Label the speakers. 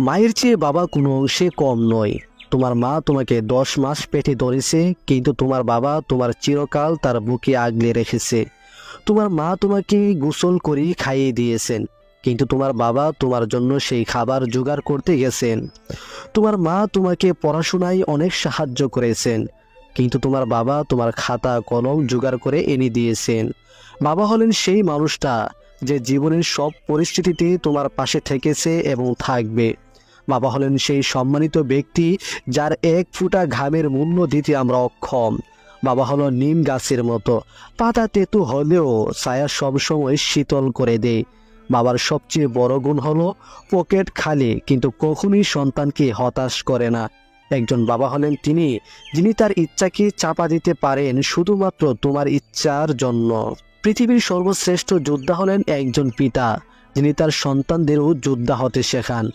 Speaker 1: মায়ের চেয়ে বাবা কোনো অংশে কম নয়। তোমার মা তোমাকে 10 মাস পেটে ধরেছে, কিন্তু তোমার বাবা তোমার চিরকাল তার বুকে আগলে রেখেছে। তোমার মা তোমাকে গোসল করে খাইয়ে দিয়েছেন, কিন্তু তোমার বাবা তোমার জন্য সেই খাবার জোগাড় করতে গেছেন। তোমার মা তোমাকে পড়াশোনায় অনেক সাহায্য করেছেন, কিন্তু তোমার বাবা তোমার খাতা কলম জোগাড় করে এনে দিয়েছেন। বাবা হলেন সেই মানুষটা যে জীবনের সব পরিস্থিতিতে তোমার পাশে থেকেছে এবং থাকবে। বাবা হলেন সেই সম্মানিত ব্যক্তি যার এক ফোঁটা ঘামের মূল্য দিতে আমরা অক্ষম। বাবা হলো নিম গাছের মতো, পাতা তেতো হলেও ছায়া সবসময় শীতল করে দেয়। বাবার সবচেয়ে বড় গুণ হলো পকেট খালি কিন্তু কখনোই সন্তানকে হতাশ করে না। একজন বাবা হলেন তিনি, যিনি তার ইচ্ছাকে চাপা দিতে পারেন শুধুমাত্র তোমার ইচ্ছার জন্য। পৃথিবীর সর্বশ্রেষ্ঠ যোদ্ধা হলেন একজন পিতা, যিনি তার সন্তানদেরও যোদ্ধা হতে শেখান।